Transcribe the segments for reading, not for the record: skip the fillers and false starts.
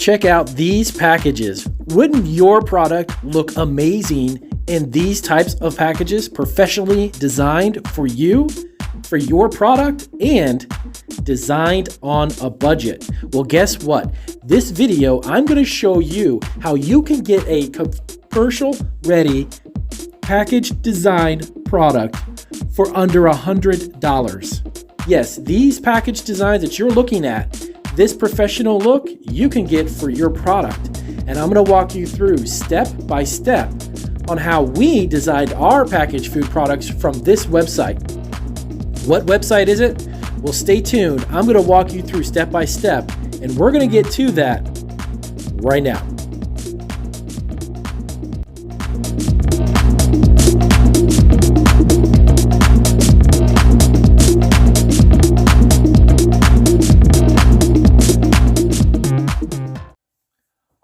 Check out these packages. Wouldn't your product look amazing in these types of packages, professionally designed for you, for your product, and designed on a budget? Well, guess what? This video, I'm going to show you how you can get a commercial ready package designed product for under $100. Yes, these package designs that you're looking at, this professional look, you can get for your product. And I'm going to walk you through step by step on how we designed our packaged food products from this website. What website is it? Well, stay tuned. I'm going to walk you through step by step, and we're going to get to that right now.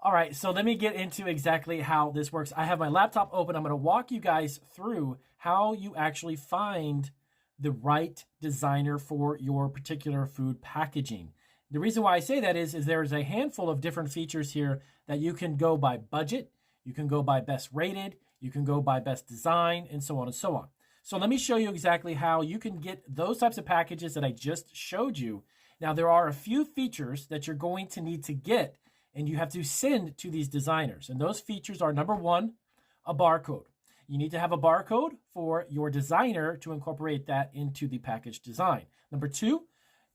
All right, so let me get into exactly how this works. I have my laptop open. I'm going to walk you guys through how you actually find the right designer for your particular food packaging. The reason why I say that is there's a handful of different features here that you can go by budget, you can go by best rated, you can go by best design, and so on and so on. So let me show you exactly how you can get those types of packages that I just showed you. Now, there are a few features that you're going to need to get and you have to send to these designers. And those features are, number one, a barcode. You need to have a barcode for your designer to incorporate that into the package design. Number two,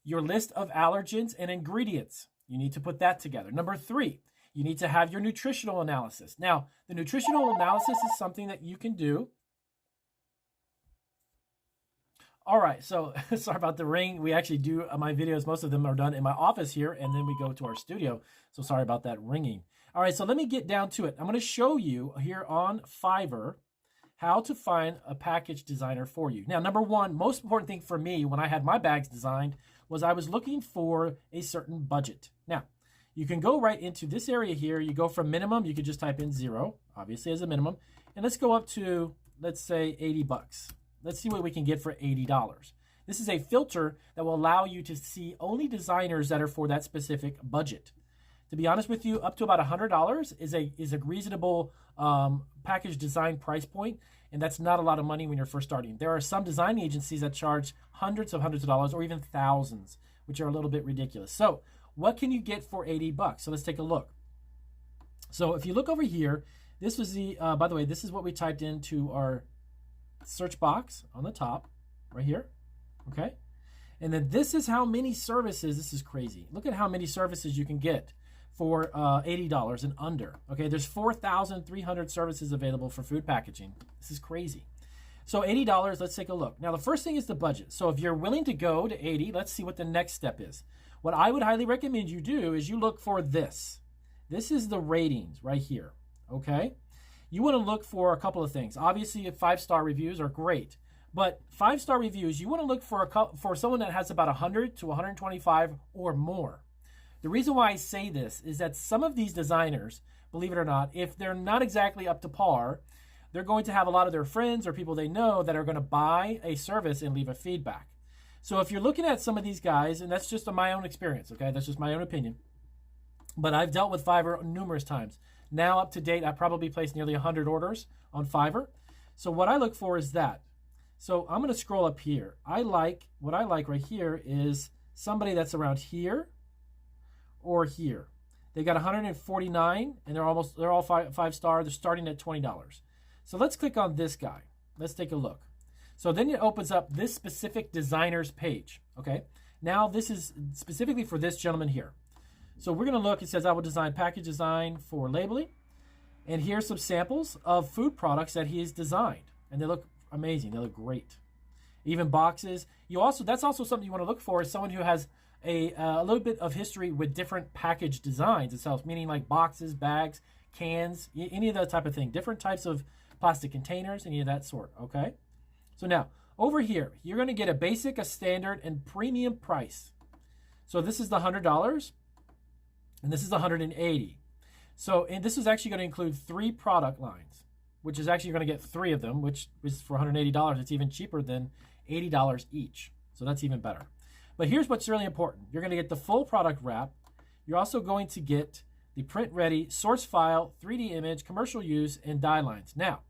your list of allergens and ingredients. You need to put that together. Number three, you need to have your nutritional analysis. Now, the nutritional analysis is something that you can do. All right, so sorry about the ring. We actually do my videos, most of them are done in my office here, and then we go to our studio. So sorry about that ringing. All right, so let me get down to it. I'm going to show you here on Fiverr how to find a package designer for you. Now, number one, most important thing for me when I had my bags designed was I was looking for a certain budget. Now, you can go right into this area here. You go from minimum, you could just type in 0, obviously as a minimum. And let's go up to, let's say, 80 bucks. Let's see what we can get for $80. This is a filter that will allow you to see only designers that are for that specific budget. To be honest with you, up to about $100 is a reasonable package design price point, and that's not a lot of money when you're first starting. There are some design agencies that charge hundreds of dollars or even thousands, which are a little bit ridiculous. So what can you get for 80 bucks? So let's take a look. So if you look over here, this was the, by the way, this is what we typed into our search box on the top right here. Okay. And then this is how many services, this is crazy. Look at how many services you can get for $80 and under. Okay, there's 4,300 services available for food packaging. This is crazy. So $80, let's take a look. Now, the first thing is the budget. So if you're willing to go to 80, let's see what the next step is. What I would highly recommend you do is you look for this. This is the ratings right here, okay? You want to look for a couple of things. Obviously, 5-star reviews are great, but 5-star reviews, you want to look for someone that has about 100 to 125 or more. The reason why I say this is that some of these designers, believe it or not, if they're not exactly up to par, they're going to have a lot of their friends or people they know that are going to buy a service and leave a feedback. So if you're looking at some of these guys, and that's just my own experience, okay? That's just my own opinion. But I've dealt with Fiverr numerous times. Now up to date, I probably placed nearly 100 orders on Fiverr. So what I look for is that. So I'm going to scroll up here. What I like right here is somebody that's around here or here. They got 149 and they're all 5-star. They're starting at $20. So let's click on this guy. Let's take a look. So then it opens up this specific designer's page. Okay. Now this is specifically for this gentleman here. So we're going to look, it says I will design package design for labeling. And here's some samples of food products that he has designed. And they look amazing. They look great. Even boxes. That's also something you want to look for is someone who has a little bit of history with different package designs itself, meaning like boxes, bags, cans, any of that type of thing. Different types of plastic containers, any of that sort, okay? So now, over here, you're going to get a basic, a standard, and premium price. So this is the $100. And this is 180. So, and this is actually going to include 3 product lines, which is actually going to get 3 of them, which is for $180. It's even cheaper than $80 each. So that's even better. But here's what's really important. You're going to get the full product wrap. You're also going to get the print ready, source file, 3D image, commercial use, and die lines. Now,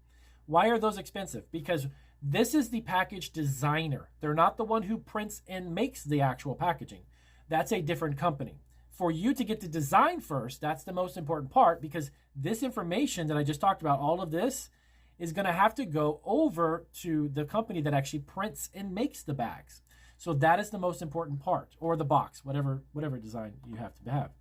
why are those expensive? Because this is the package designer. They're not the one who prints and makes the actual packaging. That's a different company. For you to get the design first, that's the most important part, because this information that I just talked about, all of this, is going to have to go over to the company that actually prints and makes the bags. So that is the most important part, or the box, whatever design you have to have.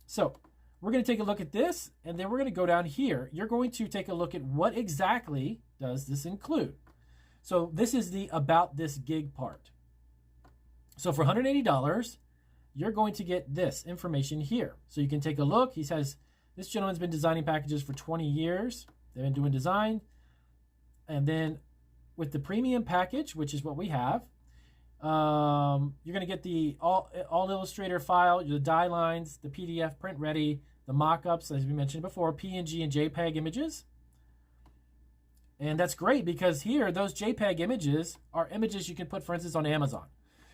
So we're going to take a look at this, and then we're going to go down here. You're going to take a look at what exactly does this include. So this is the about this gig part. So for $180, you're going to get this information here. So you can take a look. He says, this gentleman's been designing packages for 20 years. They've been doing design. And then with the premium package, which is what we have, you're going to get the all Illustrator file, the die lines, the PDF print ready, the mock-ups, as we mentioned before, PNG and JPEG images. And that's great because here, those JPEG images are images you can put, for instance, on Amazon.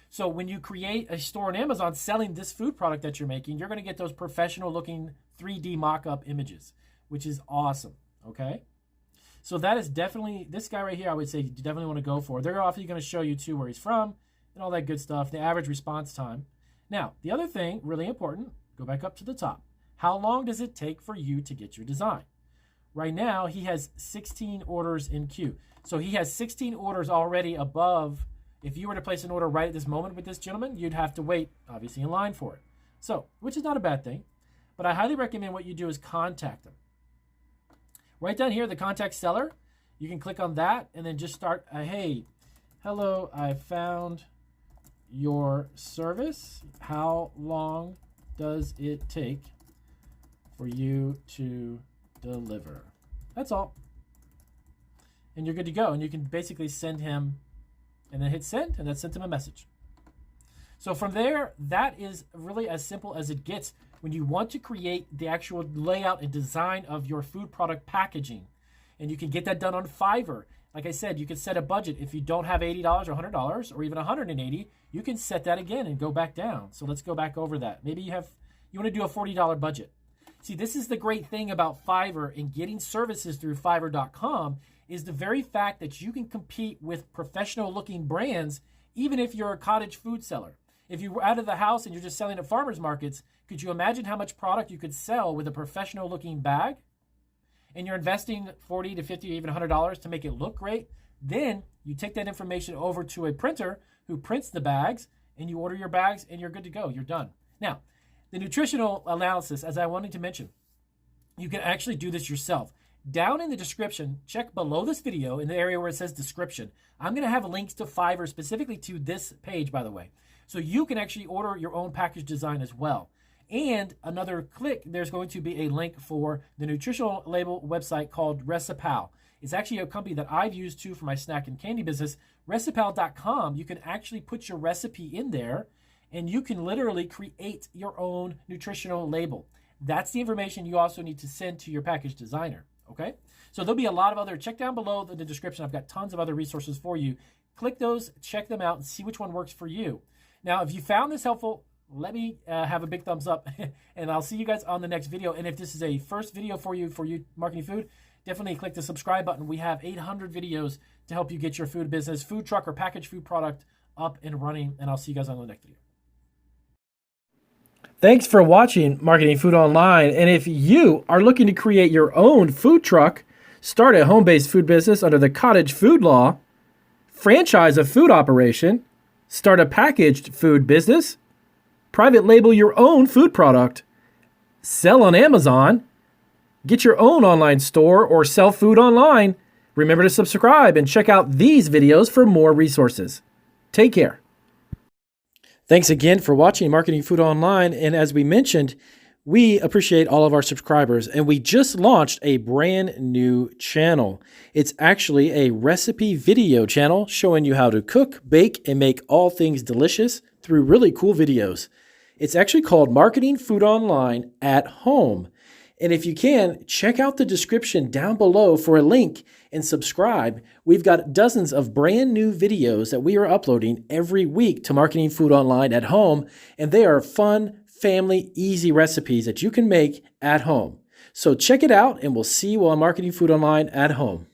So when you create a store on Amazon selling this food product that you're making, you're going to get those professional looking 3D mock-up images, which is awesome, okay? So that is definitely, this guy right here, I would say you definitely want to go for. They're obviously going to show you too where he's from and all that good stuff, the average response time. Now, the other thing, really important, go back up to the top. How long does it take for you to get your design? Right now, he has 16 orders in queue. So he has 16 orders already above. If you were to place an order right at this moment with this gentleman, you'd have to wait, obviously, in line for it. So, which is not a bad thing. But I highly recommend what you do is contact them. Right down here, the contact seller, you can click on that and then just start, hey, hello, I found your service. How long does it take for you to deliver? That's all. And you're good to go. And you can basically send him and then hit send, and that sent him a message. So from there, that is really as simple as it gets when you want to create the actual layout and design of your food product packaging. And you can get that done on Fiverr. Like I said, you can set a budget. If you don't have $80 or $100 or even $180, you can set that again and go back down. So let's go back over that. Maybe you want to do a $40 budget. See, this is the great thing about Fiverr and getting services through Fiverr.com is the very fact that you can compete with professional looking brands, even if you're a cottage food seller. If you were out of the house and you're just selling at farmers markets, could you imagine how much product you could sell with a professional looking bag? And you're investing $40 to $50, even $100 to make it look great. Then you take that information over to a printer who prints the bags, and you order your bags, and you're good to go. You're done. Now, the nutritional analysis, as I wanted to mention, you can actually do this yourself. Down in the description, check below this video in the area where it says description. I'm going to have links to Fiverr specifically to this page, by the way. So you can actually order your own package design as well. And another click, there's going to be a link for the nutritional label website called Recipal. It's actually a company that I've used too for my snack and candy business. Recipal.com, you can actually put your recipe in there and you can literally create your own nutritional label. That's the information you also need to send to your package designer, okay? So there'll be a lot of other, check down below in the description. I've got tons of other resources for you. Click those, check them out, and see which one works for you. Now, if you found this helpful, let me have a big thumbs up, and I'll see you guys on the next video. And if this is a first video for you marketing food, definitely click the subscribe button. We have 800 videos to help you get your food business, food truck, or packaged food product up and running, and I'll see you guys on the next video. Thanks for watching Marketing Food Online. And if you are looking to create your own food truck, start a home-based food business under the cottage food law, franchise a food operation, start a packaged food business, private label your own food product, sell on Amazon, get your own online store, or sell food online, remember to subscribe and check out these videos for more resources. Take care. Thanks again for watching Marketing Food Online. And as we mentioned, we appreciate all of our subscribers. And we just launched a brand new channel. It's actually a recipe video channel showing you how to cook, bake, and make all things delicious through really cool videos. It's actually called Marketing Food Online at Home. And if you can, check out the description down below for a link and subscribe. We've got dozens of brand new videos that we are uploading every week to Marketing Food Online at Home, and they are fun, family, easy recipes that you can make at home. So check it out, and we'll see you while marketing food online at home.